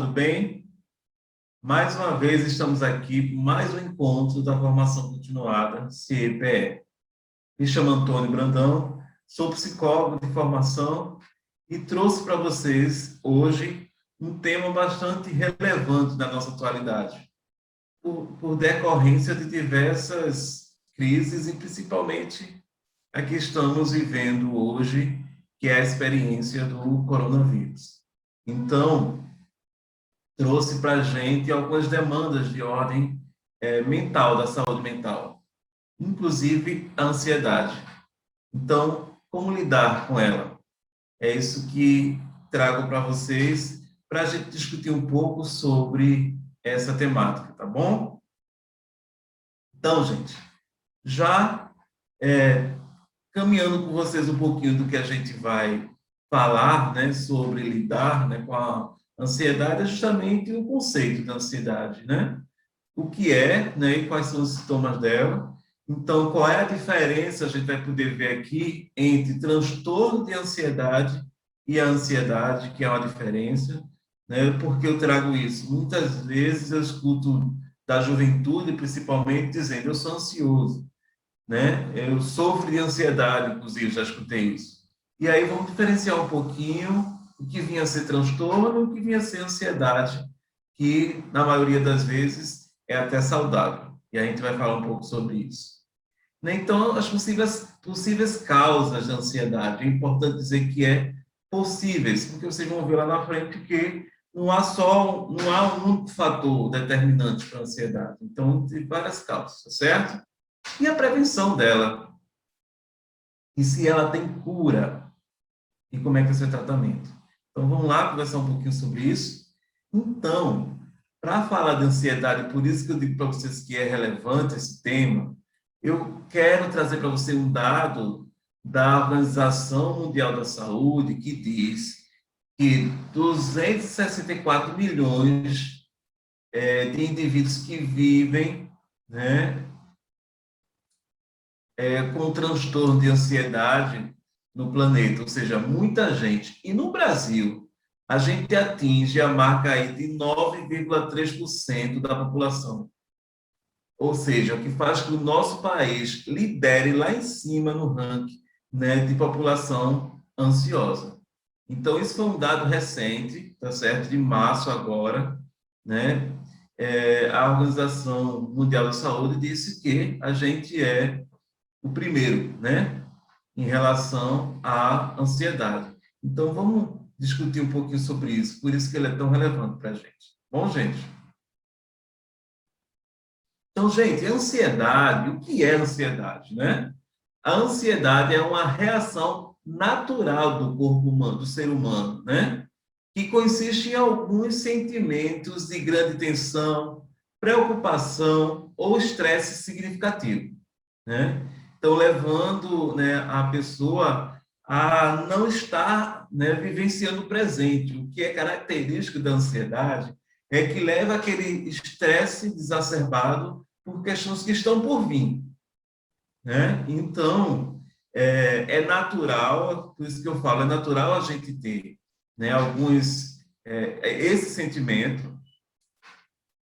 tudo bem? Mais uma vez estamos aqui, mais um encontro da formação continuada, CEPE. Me chamo Antônio Brandão, sou psicólogo de formação e trouxe para vocês hoje um tema bastante relevante na nossa atualidade, por decorrência de diversas crises e principalmente a que estamos vivendo hoje, que é a experiência do coronavírus. Então, trouxe para a gente algumas demandas de ordem mental, da saúde mental, inclusive a ansiedade. Então, como lidar com ela? É isso que trago para vocês, para a gente discutir um pouco sobre essa temática, tá bom? Então, gente, já caminhando com vocês um pouquinho do que a gente vai falar, né, sobre lidar, né, com a ansiedade, é justamente o conceito da ansiedade, né? O que é, né, e quais são os sintomas dela. Então, qual é a diferença, a gente vai poder ver aqui, entre transtorno de ansiedade e a ansiedade, que é uma diferença, né? Porque eu trago isso? Muitas vezes eu escuto da juventude, principalmente, dizendo, eu sou ansioso, né? Eu sofro de ansiedade, inclusive, já escutei isso. E aí vamos diferenciar um pouquinho o que vinha a ser transtorno e o que vinha a ser ansiedade, que, na maioria das vezes, é até saudável. E a gente vai falar um pouco sobre isso. Né? Então, as possíveis causas da ansiedade, é importante dizer que é possíveis, porque vocês vão ver lá na frente que não há um único fator determinante para a ansiedade. Então, tem várias causas, tá certo? E a prevenção dela? E se ela tem cura? E como é que é o seu tratamento? Então, vamos lá conversar um pouquinho sobre isso. Então, para falar de ansiedade, por isso que eu digo para vocês que é relevante esse tema, eu quero trazer para você um dado da Organização Mundial da Saúde que diz que 264 milhões de indivíduos que vivem, né, com transtorno de ansiedade no planeta, ou seja, muita gente. E no Brasil, a gente atinge a marca aí de 9,3% da população. Ou seja, o que faz que o nosso país lidere lá em cima no ranking, né, de população ansiosa. Então, isso foi um dado recente, tá certo? De março agora, né? A Organização Mundial da Saúde disse que a gente é o primeiro, né, em relação à ansiedade. Então, vamos discutir um pouquinho sobre isso, por isso que ele é tão relevante para a gente. Bom, gente? Então, gente, ansiedade, o que é ansiedade, né? A ansiedade é uma reação natural do corpo humano, do ser humano, né? Que consiste em alguns sentimentos de grande tensão, preocupação ou estresse significativo, né? Então, levando, né, a pessoa a não estar, né, vivenciando o presente. O que é característico da ansiedade é que leva aquele estresse exacerbado por questões que estão por vir, né? Então, é natural, por isso que eu falo, é natural a gente ter, né, esse sentimento,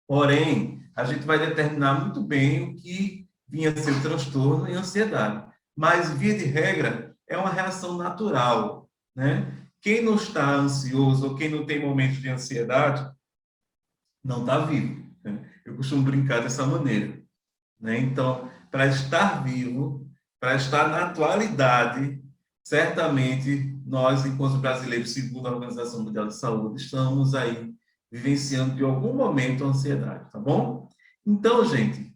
porém, a gente vai determinar muito bem o que vinha a ser o transtorno e ansiedade. Mas, via de regra, é uma reação natural, né? Quem não está ansioso ou quem não tem momentos de ansiedade, não está vivo, né? Eu costumo brincar dessa maneira, né? Então, para estar vivo, para estar na atualidade, certamente nós, enquanto brasileiros, segundo a Organização Mundial de Saúde, estamos aí vivenciando de algum momento a ansiedade, tá bom? Então, gente,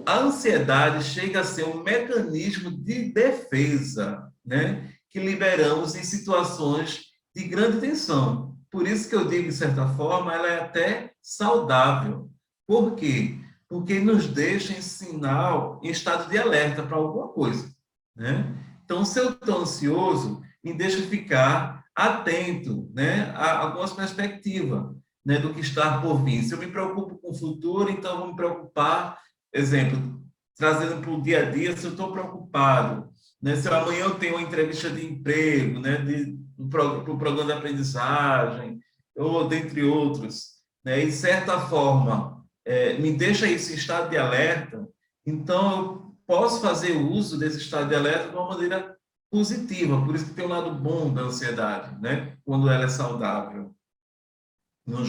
a ansiedade chega a ser um mecanismo de defesa, né, que liberamos em situações de grande tensão. Por isso que eu digo, de certa forma, ela é até saudável. Por quê? Porque nos deixa em sinal, em estado de alerta para alguma coisa, né? Então, se eu estou ansioso, me deixa ficar atento, né, a algumas perspectivas, né, do que está por vir. Se eu me preocupo com o futuro, então vou me preocupar, exemplo, trazendo para o dia a dia, se eu estou preocupado, né, se amanhã eu tenho uma entrevista de emprego, né, para o programa de aprendizagem, ou dentre outros, né? E, de certa forma, me deixa esse estado de alerta, então eu posso fazer uso desse estado de alerta de uma maneira positiva, por isso que tem um lado bom da ansiedade, né? Quando ela é saudável, não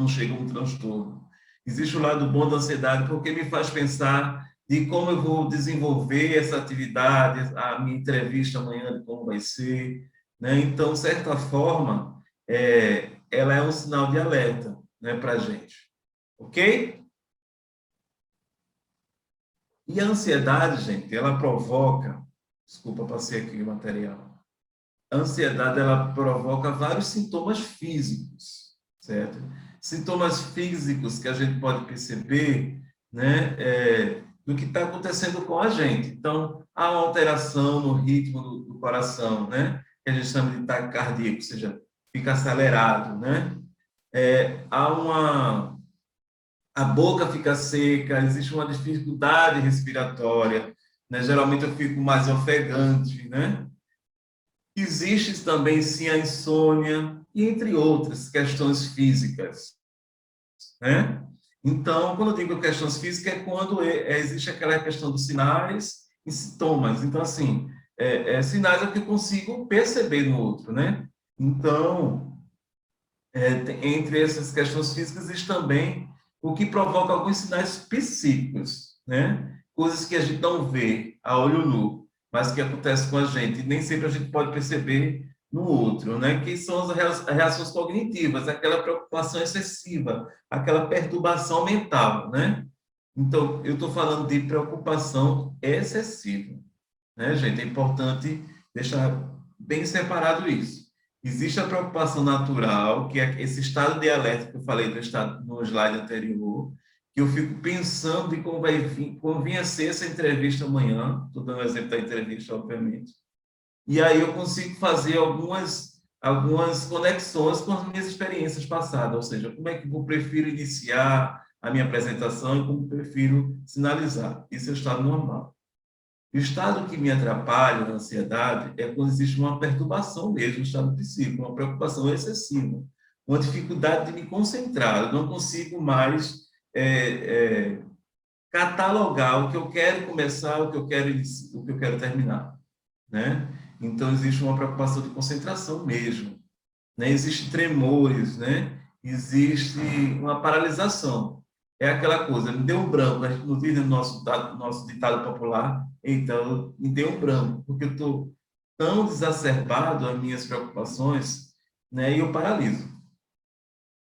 chega um transtorno. Existe o lado bom da ansiedade porque me faz pensar de como eu vou desenvolver essa atividade, a minha entrevista amanhã, de como vai ser, né? Então, de certa forma, ela é um sinal de alerta, né, para a gente, ok? E a ansiedade, gente, ela provoca, desculpa, passei aqui o material. A ansiedade, ela provoca vários sintomas físicos, certo? Sintomas físicos que a gente pode perceber, né, do que está acontecendo com a gente. Então, há uma alteração no ritmo do coração, né, que a gente chama de taquicardia, ou seja, fica acelerado, né? Há a boca fica seca, existe uma dificuldade respiratória, né? Geralmente eu fico mais ofegante, né? Existe também, sim, a insônia, e entre outras questões físicas, né? Então, quando eu digo questões físicas, é quando existe aquela questão dos sinais e sintomas. Então, assim, sinais é o que eu consigo perceber no outro, né? Então, entre essas questões físicas, existe também o que provoca alguns sinais psíquicos, né? Coisas que a gente não vê a olho nu, mas que acontecem com a gente, e nem sempre a gente pode perceber no outro, né? Que são as reações cognitivas, aquela preocupação excessiva, aquela perturbação mental, né? Então, eu estou falando de preocupação excessiva, né, gente? É importante deixar bem separado isso. Existe a preocupação natural, que é esse estado de alerta que eu falei no slide anterior, que eu fico pensando de como vai vir, como vinha ser essa entrevista amanhã. Estou dando um exemplo da entrevista, obviamente. E aí eu consigo fazer algumas conexões com as minhas experiências passadas, ou seja, como é que eu prefiro iniciar a minha apresentação e como prefiro sinalizar. Isso é o estado normal. O estado que me atrapalha, a ansiedade, é quando existe uma perturbação mesmo, um estado psíquico, uma preocupação excessiva, uma dificuldade de me concentrar. Eu não consigo mais é, é, catalogar o que eu quero começar, o que eu quero iniciar, o que eu quero terminar, né? Então existe uma preocupação de concentração mesmo, né? Existem tremores, né? Existe uma paralisação. É aquela coisa, me deu um branco, a gente não diz no nosso ditado popular, então, me deu um branco, porque eu estou tão exacerbado as minhas preocupações, né? E eu paraliso.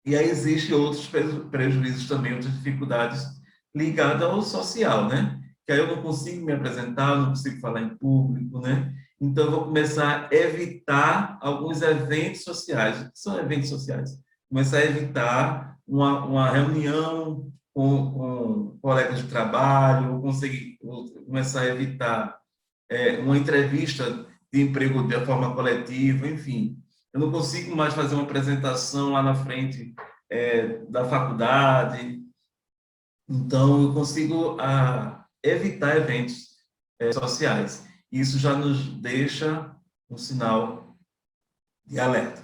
E aí existem outros prejuízos também, outras dificuldades ligadas ao social, né? Que aí eu não consigo me apresentar, não consigo falar em público, né? Então, eu vou começar a evitar alguns eventos sociais. O que são eventos sociais? Começar a evitar uma reunião com colegas de trabalho, vou começar a evitar uma entrevista de emprego de forma coletiva, enfim. Eu não consigo mais fazer uma apresentação lá na frente da faculdade, então eu consigo evitar eventos sociais. Isso já nos deixa um sinal de alerta.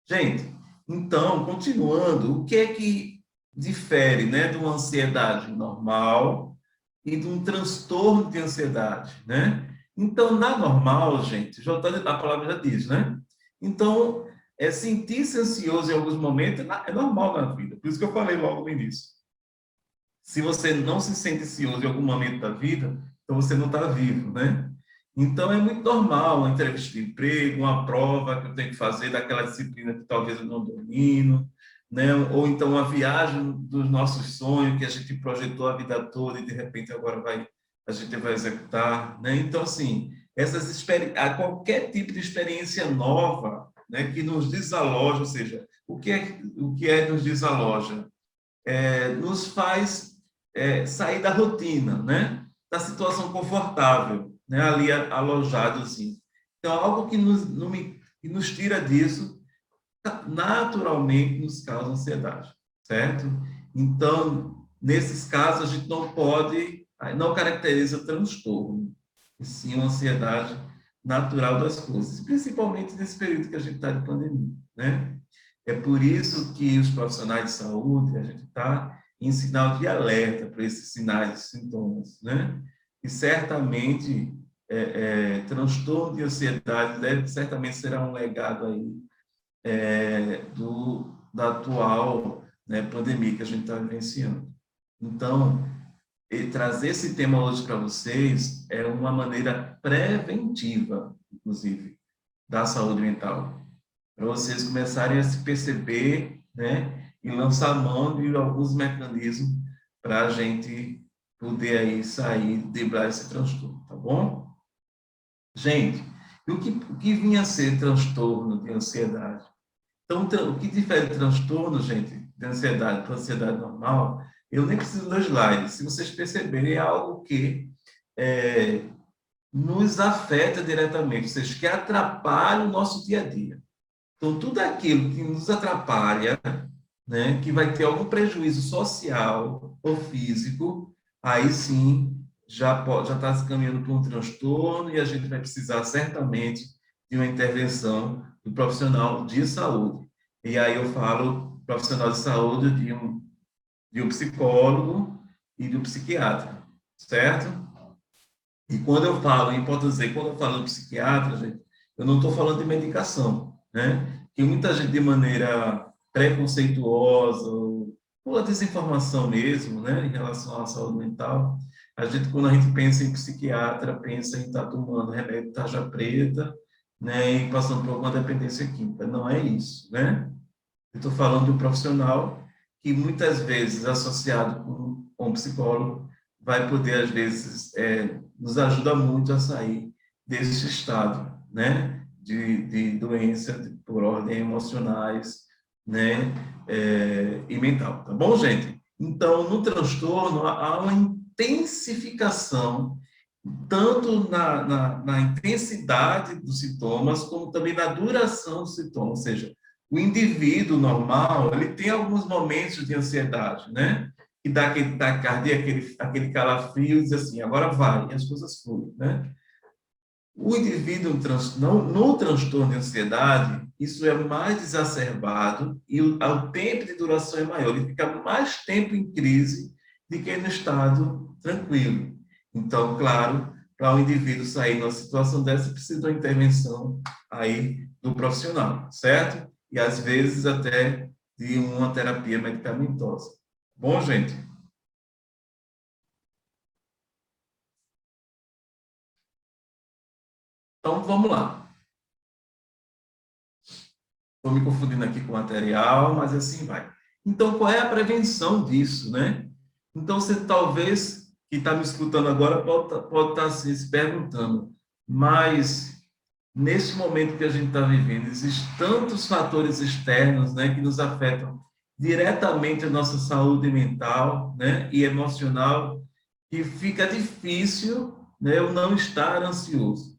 Gente, então, continuando, o que é que difere, né, de uma ansiedade normal e de um transtorno de ansiedade, né? Então, na normal, gente, a palavra já diz, né? Então, sentir-se ansioso em alguns momentos é normal na vida. Por isso que eu falei logo no início. Se você não se sente ansioso em algum momento da vida, então você não está vivo, né? Então, é muito normal uma entrevista de emprego, uma prova que eu tenho que fazer daquela disciplina que talvez eu não domino, né? Ou então uma viagem dos nossos sonhos que a gente projetou a vida toda e, de repente, agora a gente vai executar, né? Então, assim, qualquer tipo de experiência nova, né, que nos desaloja, ou seja, o que é nos desaloja? Nos faz sair da rotina, né? Da situação confortável, né? Ali alojado, assim. Então, algo que nos tira disso, naturalmente nos causa ansiedade, certo? Então, nesses casos, a gente não caracteriza transtorno, e sim uma ansiedade natural das coisas, principalmente nesse período que a gente está de pandemia, né? É por isso que os profissionais de saúde, a gente está em sinal de alerta para esses sinais e sintomas, né? E certamente, transtorno de ansiedade certamente será um legado aí da atual, né, pandemia que a gente está vivenciando. Então, trazer esse tema hoje para vocês é uma maneira preventiva, inclusive, da saúde mental, para vocês começarem a se perceber, né, e lançar mão de alguns mecanismos para a gente poder aí sair, driblar esse transtorno, tá bom? Gente, e o que vinha a ser transtorno de ansiedade? Então, o que difere transtorno, gente, de ansiedade para ansiedade normal, eu nem preciso dos slides. Se vocês perceberem, é algo que nos afeta diretamente, ou seja, que atrapalha o nosso dia a dia. Então, tudo aquilo que nos atrapalha, né, que vai ter algum prejuízo social ou físico, aí sim já está se caminhando para um transtorno e a gente vai precisar certamente de uma intervenção do profissional de saúde. E aí eu falo profissional de saúde de um psicólogo e de um psiquiatra, certo? E quando eu falo, é importante dizer, quando eu falo de psiquiatra, gente, eu não estou falando de medicação, né? Que muita gente, de maneira preconceituosa, ou pela desinformação mesmo, né, em relação à saúde mental, a gente, quando a gente pensa em psiquiatra, pensa em estar tomando remédio de tarja preta, né, e passando por alguma dependência química. Não é isso, né? Eu estou falando de um profissional que muitas vezes, associado com um psicólogo, vai poder, às vezes, nos ajuda muito a sair desse estado, né, de doença por ordem emocionais, né, e mental, tá bom, gente? Então, no transtorno, há uma intensificação, tanto na intensidade dos sintomas, como também na duração dos sintomas, ou seja, o indivíduo normal, ele tem alguns momentos de ansiedade, né? Que dá aquele taquicardia, aquele calafrio, e diz assim, agora vai, e as coisas fluem, né? O indivíduo no transtorno de ansiedade, isso é mais exacerbado e o tempo de duração é maior. Ele fica mais tempo em crise do que no estado tranquilo. Então, claro, para o indivíduo sair numa situação dessa, precisa de uma intervenção aí do profissional, certo? E às vezes até de uma terapia medicamentosa. Bom, gente? Então, vamos lá. Estou me confundindo aqui com o material, mas assim vai. Então, qual é a prevenção disso, né? Então, você talvez, que está me escutando agora, pode estar assim, se perguntando, mas nesse momento que a gente está vivendo, existem tantos fatores externos, né, que nos afetam diretamente a nossa saúde mental, né, e emocional, que fica difícil, né, eu não estar ansioso.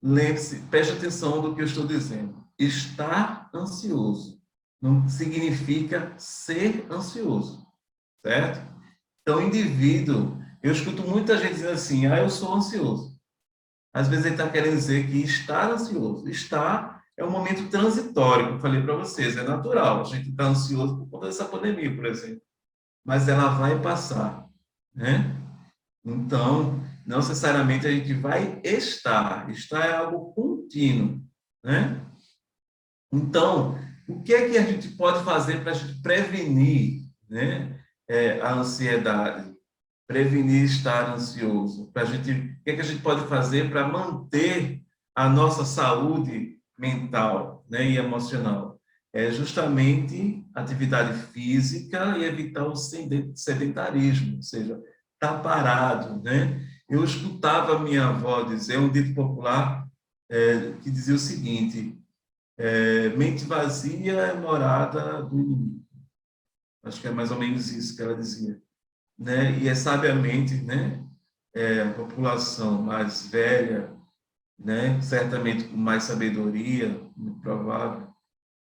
Lembre-se, preste atenção do que eu estou dizendo. Estar ansioso não significa ser ansioso, certo? Então, o indivíduo, eu escuto muita gente dizendo assim, eu sou ansioso. Às vezes ele está querendo dizer que estar ansioso. Estar é um momento transitório, como eu falei para vocês, é natural. A gente está ansioso por conta dessa pandemia, por exemplo. Mas ela vai passar, né? Então, não necessariamente a gente vai estar. Estar é algo contínuo, né? Então, o que é que a gente pode fazer para a gente prevenir, né, a ansiedade? Prevenir estar ansioso? Para a gente, o que é que a gente pode fazer para manter a nossa saúde mental, né, e emocional? É justamente atividade física e evitar o sedentarismo, ou seja, estar parado, né? Eu escutava a minha avó dizer, um dito popular, que dizia o seguinte: mente vazia é morada do inimigo. Acho que é mais ou menos isso que ela dizia, né? E é sabiamente, né, a população mais velha, né, certamente com mais sabedoria, muito provável,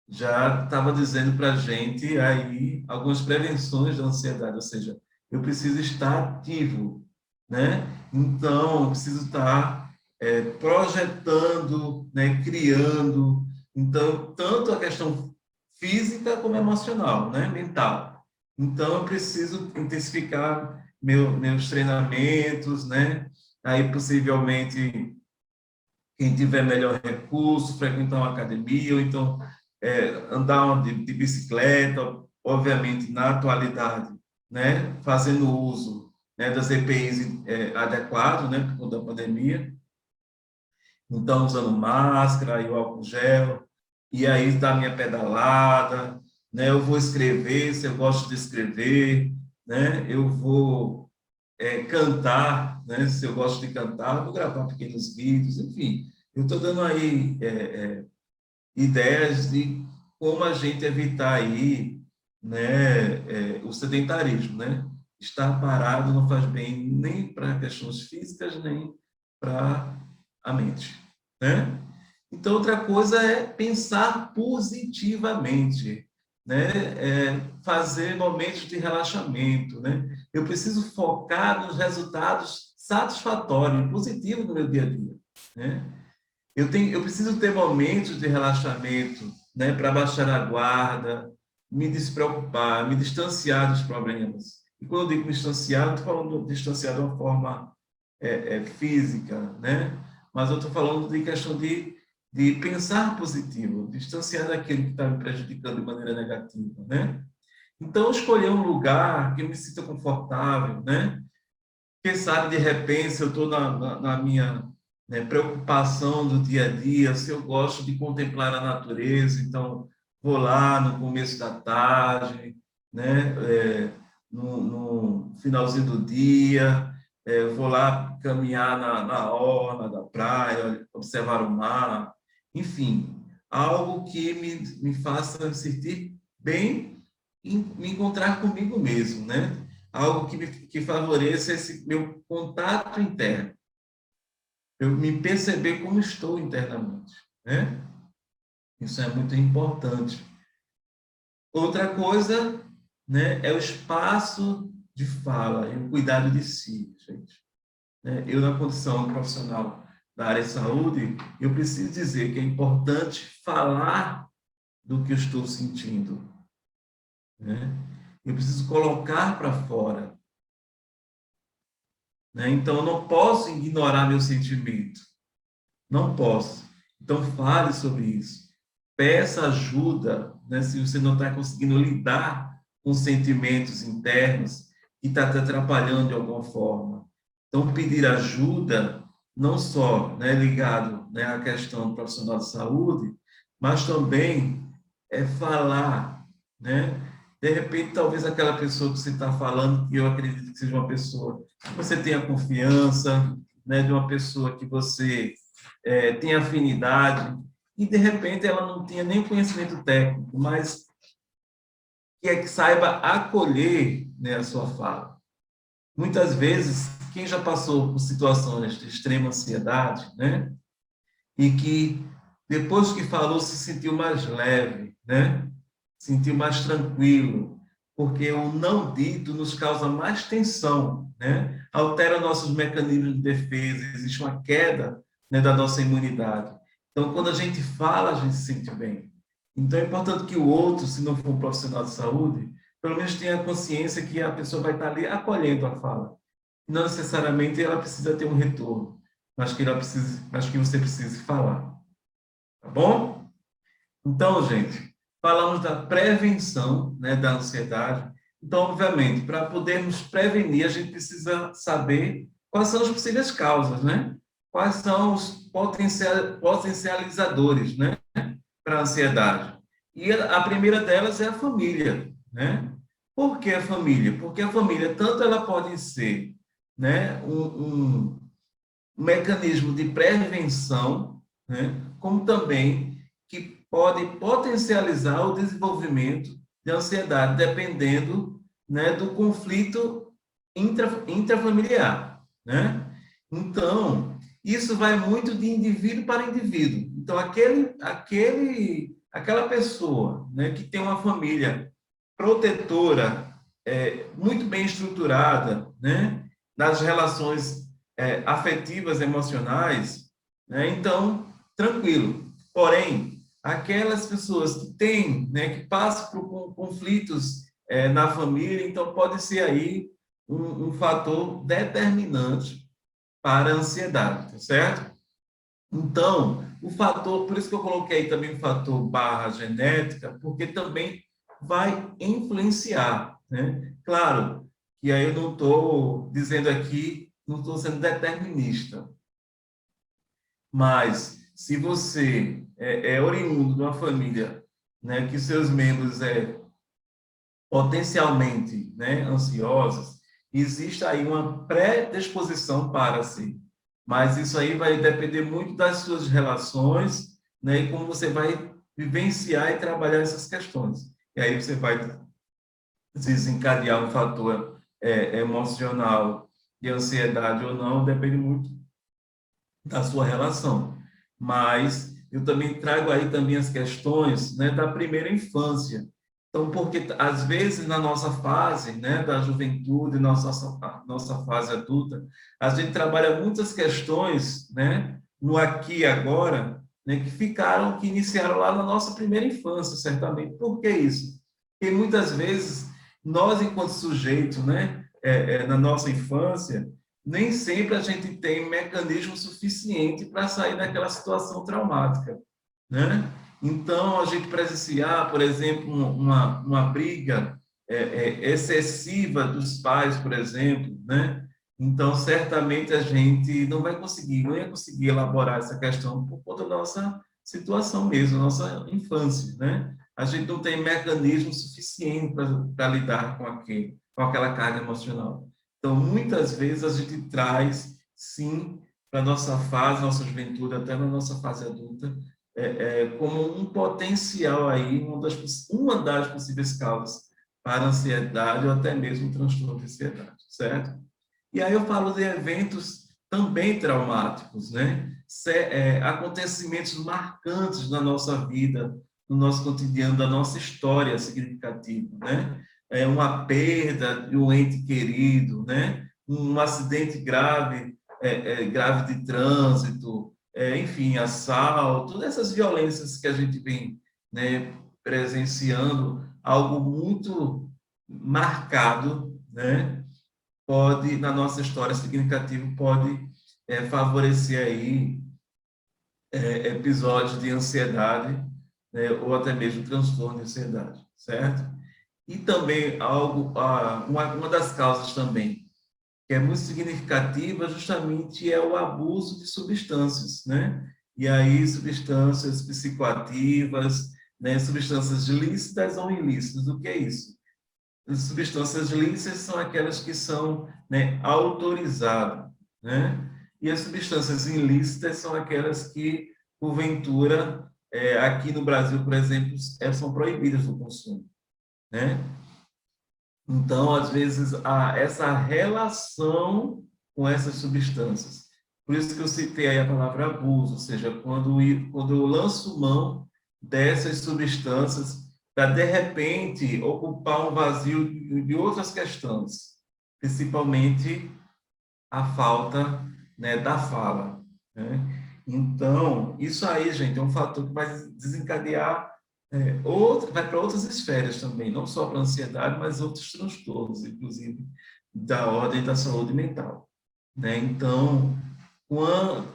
já estava dizendo para a gente aí algumas prevenções da ansiedade, ou seja, eu preciso estar ativo, né? Então, eu preciso estar projetando, né, criando. Então, tanto a questão física como emocional, né? Mental. Então, eu preciso intensificar meus treinamentos, né? Aí, possivelmente, quem tiver melhor recurso, frequentar uma academia, ou então andar de bicicleta, obviamente, na atualidade, né? Fazendo uso, né, das EPIs adequado, né? Por conta da pandemia. Então, usando máscara e o álcool gel, e aí dá minha pedalada, né? Eu vou escrever, se eu gosto de escrever, né? Eu vou cantar, né? Se eu gosto de cantar, vou gravar pequenos vídeos, enfim. Eu estou dando aí ideias de como a gente evitar aí, né, o sedentarismo, né? Estar parado não faz bem nem para questões físicas, nem para a mente, né? Então, outra coisa é pensar positivamente, né? Fazer momentos de relaxamento, né? Eu preciso focar nos resultados satisfatórios, positivos do meu dia a dia, né? Eu preciso ter momentos de relaxamento, né, para baixar a guarda, me despreocupar, me distanciar dos problemas. E quando eu digo me distanciar, não estou falando de distanciar de uma forma física, né? Mas eu estou falando de questão de pensar positivo, distanciar daquilo que está me prejudicando de maneira negativa, né? Então, escolher um lugar que eu me sinta confortável, né? Quem sabe, de repente, se eu estou na minha, né, preocupação do dia a dia, se eu gosto de contemplar a natureza, então vou lá no começo da tarde, né, no finalzinho do dia, vou lá caminhar na orla da praia, observar o mar, enfim, algo que me faça me sentir bem e me encontrar comigo mesmo, né? Algo que favoreça esse meu contato interno, eu me perceber como estou internamente, né? Isso é muito importante. Outra coisa, né, é o espaço de fala e o cuidado de si, gente. Né? Eu, na condição profissional da área de saúde, eu preciso dizer que é importante falar do que eu estou sentindo, né? Eu preciso colocar para fora, né? Então, eu não posso ignorar meu sentimento. Não posso. Então, fale sobre isso. Peça ajuda, né, se você não está conseguindo lidar com sentimentos internos que está te atrapalhando de alguma forma. Então, pedir ajuda, não só, né, ligado, né, à questão do profissional de saúde, mas também falar, né? De repente, talvez aquela pessoa que você está falando, que eu acredito que seja uma pessoa que você tenha confiança, né, de uma pessoa que você tem afinidade, e de repente ela não tinha nem conhecimento técnico, mas que saiba acolher, né, a sua fala. Muitas vezes, quem já passou por situações de extrema ansiedade, né, e que depois que falou se sentiu mais leve, né, sentiu mais tranquilo, porque o não dito nos causa mais tensão, né, altera nossos mecanismos de defesa, existe uma queda, né, da nossa imunidade. Então, quando a gente fala, a gente se sente bem. Então, é importante que o outro, se não for um profissional de saúde, pelo menos tenha consciência que a pessoa vai estar ali acolhendo a fala. Não necessariamente ela precisa ter um retorno, mas que você precise falar. Tá bom? Então, gente, falamos da prevenção, né, da ansiedade. Então, obviamente, para podermos prevenir, a gente precisa saber quais são as possíveis causas, né? Quais são os potencializadores, né, para a ansiedade. E a primeira delas é a família, né? Por que a família? Porque a família, tanto ela pode ser, né, um mecanismo de prevenção, né, como também que pode potencializar o desenvolvimento de ansiedade, dependendo, né, do conflito intrafamiliar, né? Então, isso vai muito de indivíduo para indivíduo. Então, aquela pessoa, né, que tem uma família protetora, muito bem estruturada, né, nas relações afetivas, emocionais, né? Então, tranquilo. Porém, aquelas pessoas que têm, né, que passam por conflitos na família, então pode ser aí um fator determinante para a ansiedade, tá certo? Então, o fator, por isso que eu coloquei também o fator barra genética, porque também vai influenciar, né? Claro, que aí eu não estou dizendo aqui, não estou sendo determinista, mas se você é oriundo de uma família, né, que seus membros potencialmente, né, ansiosos, existe aí uma predisposição para si. Mas isso aí vai depender muito das suas relações, né, e como você vai vivenciar e trabalhar essas questões. E aí você vai desencadear um fator emocional de ansiedade ou não, depende muito da sua relação. Mas eu também trago aí também as questões, né, da primeira infância. Então, porque às vezes na nossa fase, né, da juventude, nossa fase adulta, a gente trabalha muitas questões, né, no aqui e agora, né, que iniciaram lá na nossa primeira infância, certamente. Por que isso? Porque muitas vezes nós, enquanto sujeito, né, na nossa infância, nem sempre a gente tem mecanismo suficiente para sair daquela situação traumática, né? Então, a gente presenciar, por exemplo, uma briga excessiva dos pais, por exemplo, né? Então, certamente a gente não ia conseguir elaborar essa questão por conta da nossa situação mesmo, nossa infância, né? A gente não tem mecanismo suficiente para lidar com aquela carga emocional. Então, muitas vezes a gente traz, sim, para a nossa fase, nossa juventude, até na nossa fase adulta, como um potencial aí, uma das possíveis causas para ansiedade ou até mesmo transtorno de ansiedade, certo? E aí eu falo de eventos também traumáticos, né? Acontecimentos marcantes na nossa vida, no nosso cotidiano, da nossa história significativa, né? Uma perda de um ente querido, né? Um acidente grave, grave de trânsito, enfim, assalto, todas essas violências que a gente vem, né, presenciando, algo muito marcado, né? Pode, na nossa história significativa, pode favorecer aí episódios de ansiedade, né, ou até mesmo transtorno de ansiedade, certo? E também uma das causas também que é muito significativa justamente é o abuso de substâncias, né? E aí substâncias psicoativas, né, substâncias lícitas ou ilícitas. O que é isso? As substâncias lícitas são aquelas que são, né, autorizadas, né? E as substâncias ilícitas são aquelas que, porventura, aqui no Brasil, por exemplo, são proibidas do consumo, né? Então, às vezes, há essa relação com essas substâncias. Por isso que eu citei aí a palavra abuso, ou seja, quando eu lanço mão dessas substâncias para, de repente, ocupar um vazio de outras questões, principalmente a falta, né, da fala, né? Então, isso aí, gente, é um fator que vai desencadear vai para outras esferas também, não só para a ansiedade, mas outros transtornos, inclusive da ordem da saúde mental, né? Então,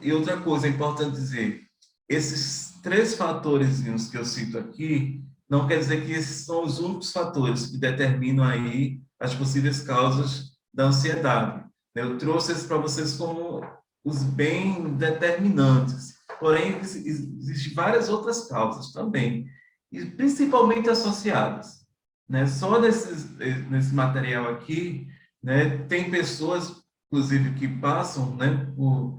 e outra coisa é importante dizer, esses três fatores que eu cito aqui, não quer dizer que esses são os únicos fatores que determinam aí as possíveis causas da ansiedade. Eu trouxe isso para vocês como os bem determinantes, porém, existem várias outras causas também, e principalmente associadas, né? Só nesse material aqui, né, tem pessoas, inclusive, que passam, né, por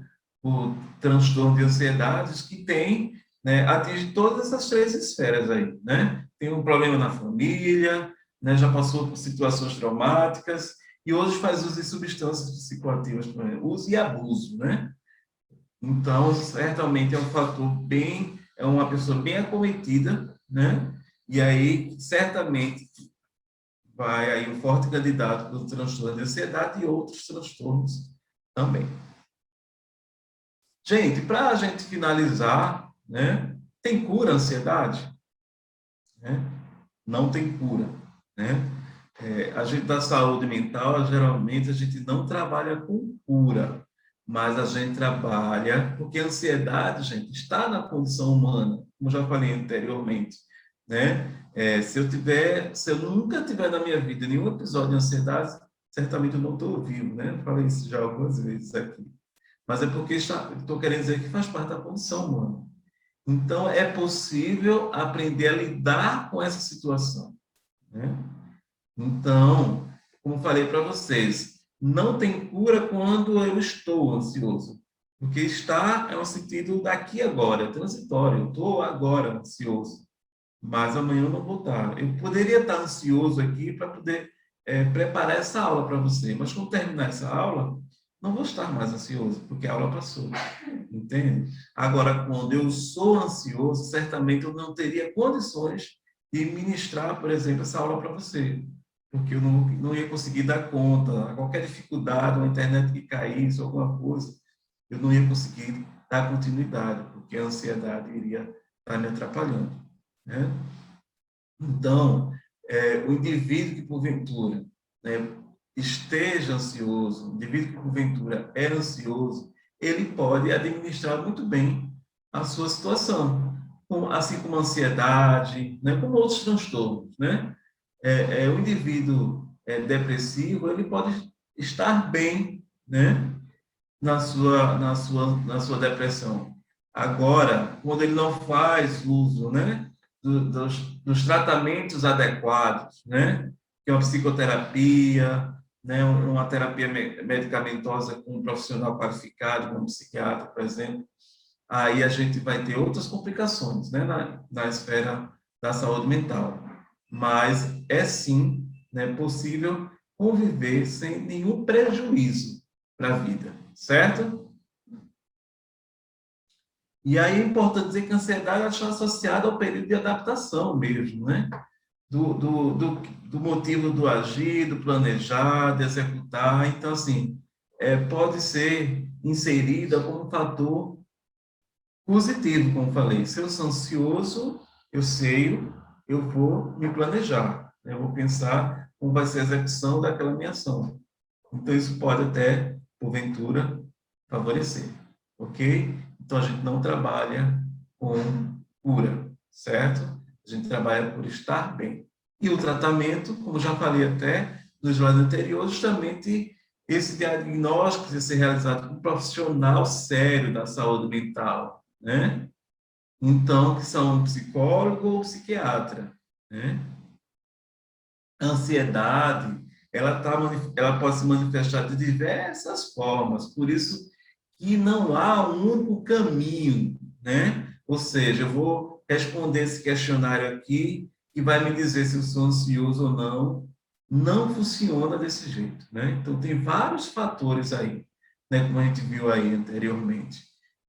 transtorno de ansiedades que tem, né, atinge todas essas três esferas aí, né? Tem um problema na família, né, já passou por situações traumáticas e hoje faz uso de substâncias psicoativas, por exemplo, uso e abuso, né? Então, certamente é um fator é uma pessoa bem acometida, né? E aí, certamente, vai aí um forte candidato para o transtorno de ansiedade e outros transtornos também. Gente, para a gente finalizar, né? Tem cura a ansiedade? Né? Não tem cura, né? A gente da saúde mental, geralmente a gente não trabalha com cura, mas a gente trabalha porque a ansiedade, gente, está na condição humana, como já falei anteriormente, né? Se eu nunca tiver na minha vida nenhum episódio de ansiedade, certamente eu não estou vivo, né? Eu falei isso já algumas vezes aqui. Mas é porque estou querendo dizer que faz parte da condição humana. Então, é possível aprender a lidar com essa situação, né? Então, como falei para vocês, não tem cura quando eu estou ansioso, porque estar é um sentido daqui agora, é transitório, eu estou agora ansioso, mas amanhã eu não vou estar. Eu poderia estar ansioso aqui para poder preparar essa aula para você, mas quando terminar essa aula, não vou estar mais ansioso, porque a aula passou, entende? Agora, quando eu sou ansioso, certamente eu não teria condições de ministrar, por exemplo, essa aula para você, porque eu não ia conseguir dar conta, qualquer dificuldade, uma internet que caísse, alguma coisa, eu não ia conseguir dar continuidade, porque a ansiedade iria estar me atrapalhando, né? Então, o indivíduo que, porventura, né, esteja ansioso, o indivíduo que, porventura, é ansioso, ele pode administrar muito bem a sua situação, assim como a ansiedade, né, como outros transtornos, né? O indivíduo depressivo, ele pode estar bem, né, na sua depressão. Agora, quando ele não faz uso, né, dos tratamentos adequados, né, que é uma psicoterapia, né, uma terapia medicamentosa com um profissional qualificado, como um psiquiatra, por exemplo, aí a gente vai ter outras complicações, né, na esfera da saúde mental. Mas é sim, né, possível conviver sem nenhum prejuízo para a vida, certo? E aí é importante dizer que a ansiedade está associada ao período de adaptação mesmo, né? Do motivo do agir, do planejar, de executar. Então, assim, pode ser inserida como um fator positivo, como falei. Se eu sou ansioso, eu sei, eu vou me planejar, né? Eu vou pensar como vai ser a execução daquela minha ação. Então, isso pode até, porventura, favorecer, ok? Então, a gente não trabalha com cura, certo? A gente trabalha por estar bem. E o tratamento, como já falei até no slide anterior, justamente esse diagnóstico precisa ser realizado por um profissional sério da saúde mental, né? Então, que são um psicólogo ou psiquiatra, né? A ansiedade, ela pode se manifestar de diversas formas, por isso que não há um único caminho, né? Ou seja, eu vou responder esse questionário aqui e vai me dizer se eu sou ansioso ou não. Não funciona desse jeito, né? Então, tem vários fatores aí, né? Como a gente viu aí anteriormente,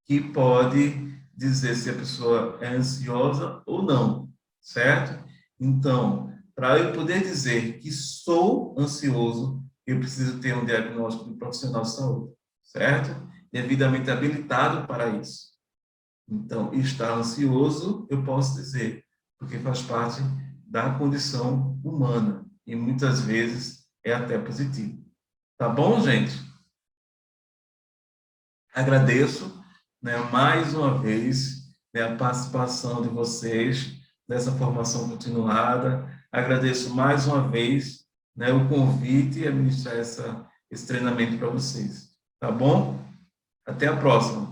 que pode dizer se a pessoa é ansiosa ou não, certo? Então, para eu poder dizer que sou ansioso, eu preciso ter um diagnóstico de profissional de saúde, certo? Devidamente habilitado para isso. Então, estar ansioso, eu posso dizer, porque faz parte da condição humana e muitas vezes é até positivo. Tá bom, gente? Agradeço, né, mais uma vez, né, a participação de vocês nessa formação continuada. Agradeço mais uma vez, né, o convite e administrar esse treinamento para vocês. Tá bom? Até a próxima.